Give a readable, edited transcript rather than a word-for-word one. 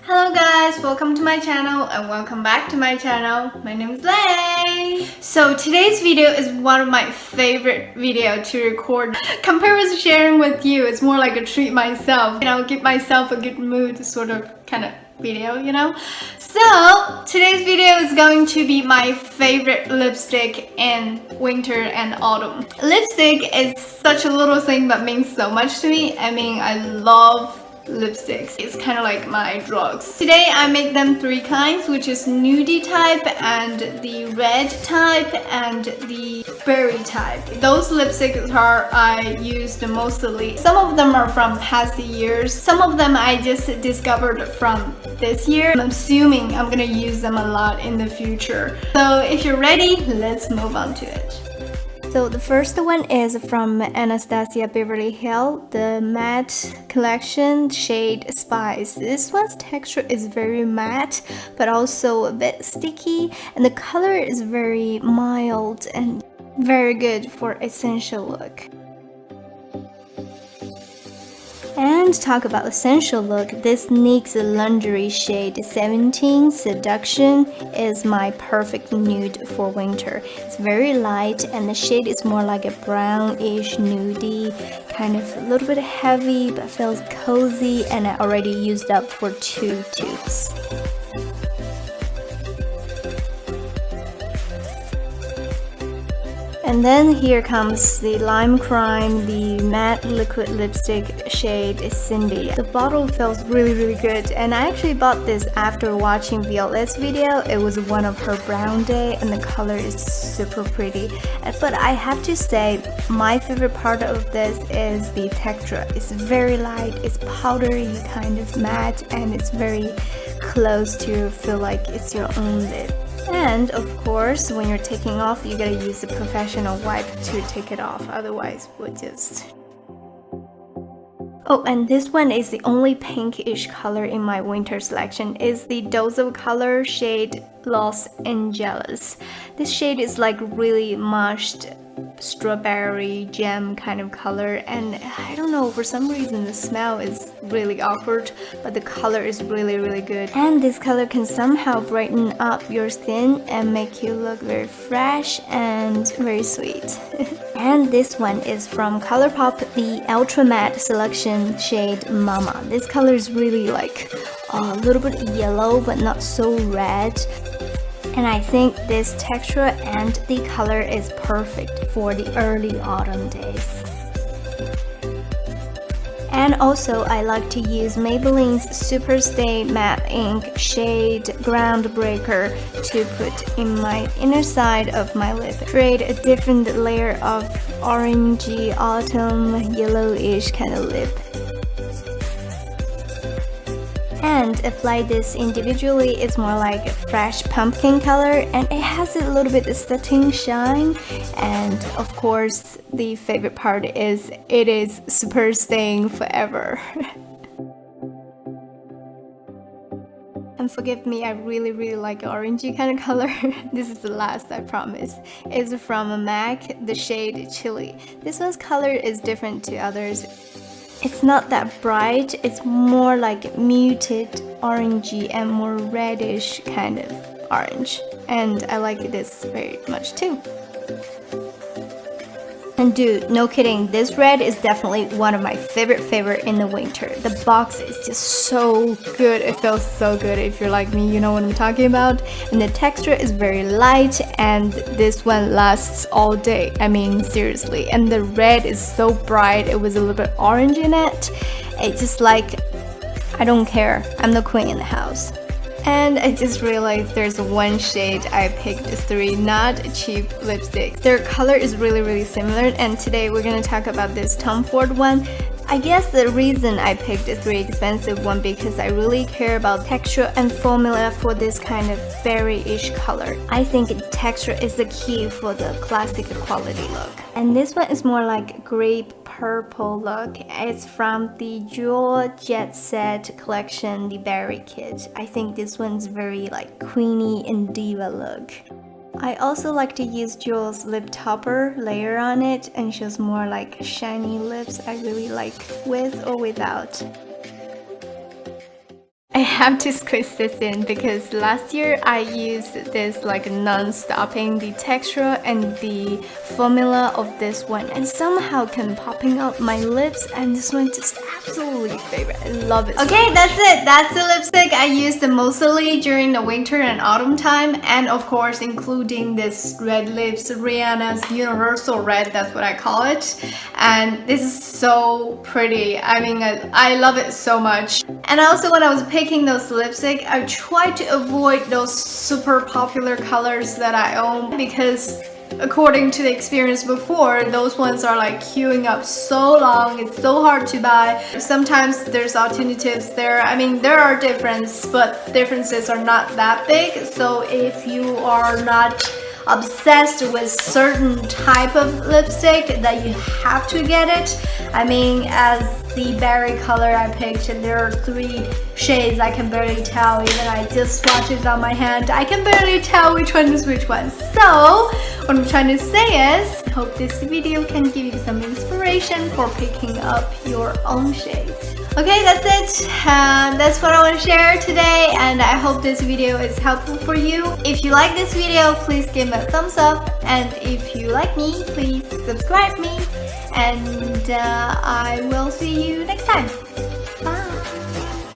Hello guys, welcome to my channel and welcome back to my channel. My name is Lay. So today's video is one of my favorite video to record. Compared with sharing with you, it's more like a treat myself. Give myself a good mood sort of kind of video, So today's video is going to be my favorite lipstick in winter and autumn. Lipstick is such a little thing but means so much to me. I love lipsticks. It's kind of like my drugs. Today I make them three kinds, which is nudie type and the red type and the berry type. Those lipsticks I used mostly. Some of them are from past years. Some of them I just discovered from this year. I'm assuming I'm gonna use them a lot in the future. So if you're ready, let's move on to it. So the first one is from Anastasia Beverly Hills, the matte collection shade Spice. This one's texture is very matte but also a bit sticky, and the color is very mild and very good for essential look. And talk about essential look, this NYX Lingerie shade 17 Seduction is my perfect nude for winter. It's very light and the shade is more like a brownish nudie, kind of a little bit heavy but feels cozy, and I already used up for 2 tubes. And then here comes the Lime Crime, the matte liquid lipstick shade Cindy. The bottle feels really good, and I actually bought this after watching Violet's video. It was one of her brown day and the color is super pretty. But I have to say, my favorite part of this is the texture. It's very light, it's powdery, kind of matte, and it's very close to feel like it's your own lip. And of course, when you're taking off, you gotta use a professional wipe to take it off, otherwise we'll just... Oh, and this one is the only pinkish color in my winter selection, is the Dose of Color shade Los Angeles. This shade is like really mushed strawberry jam kind of color, and I don't know, for some reason the smell is really awkward, but the color is really good, and this color can somehow brighten up your skin and make you look very fresh and very sweet. And this one is from Colorpop, the Ultra Matte Selection shade Mama. This color is really like a little bit yellow but not so red. And I think this texture and the color is perfect for the early autumn days. And also I like to use Maybelline's Super Stay Matte Ink shade Groundbreaker to put in my inner side of my lip. Create a different layer of orangey autumn yellowish kind of lip. And apply this individually. It's more like a fresh pumpkin color, and it has a little bit of satin shine, and of course the favorite part is it is super staying forever. And forgive me, I really like orangey kind of color. This is the last, I promise. It's from MAC, the shade Chili. This one's color is different to others. It's not that bright, it's more like muted orangey and more reddish kind of orange. And I like this very much too. And dude, no kidding, this red is definitely one of my favorite in the winter. The box is just so good, it feels so good. If you're like me, you know what I'm talking about. And the texture is very light, and this one lasts all day. Seriously. And the red is so bright, it was a little bit orange in it. It's just like, I don't care, I'm the queen in the house. And I just realized there's one shade I picked 3 not cheap lipsticks. Their color is really similar, and today we're gonna talk about this Tom Ford one. I guess the reason I picked a 3 expensive one because I really care about texture and formula for this kind of berry-ish color. I think texture is the key for the classic quality look. And this one is more like grape purple look. It's from the Jouer Jet Set collection, the Berry Kit. I think this one's very like queenie and diva look. I also like to use Jouer's lip topper layer on it, and shows more like shiny lips. I really like with or without. I have to squeeze this in because last year I used this like non-stopping, the texture and the formula of this one, and somehow can popping up my lips, and this one just absolutely favorite. I love it. Okay, that's it. That's the lipstick I used mostly during the winter and autumn time, and of course including this red lips, Rihanna's Universal Red, that's what I call it. And this is so pretty. I mean, I love it so much. And also when I was picking those lipstick, I tried to avoid those super popular colors that I own, because according to the experience before, those ones are like queuing up so long, it's so hard to buy. Sometimes there's alternatives there. I mean, there are differences, but differences are not that big. So if you are not obsessed with certain type of lipstick, that you have to get it. I mean, as the berry color I picked, and there are 3 shades, I can barely tell. Even I just swatched it on my hand, I can barely tell which one is which one. So what I'm trying to say is, I hope this video can give you some inspiration for picking up your own shade. Okay, that's it. That's what I want to share today, and I hope this video is helpful for you. If you like this video, please give me a thumbs up, and if you like me, please subscribe me, and I will see you next time.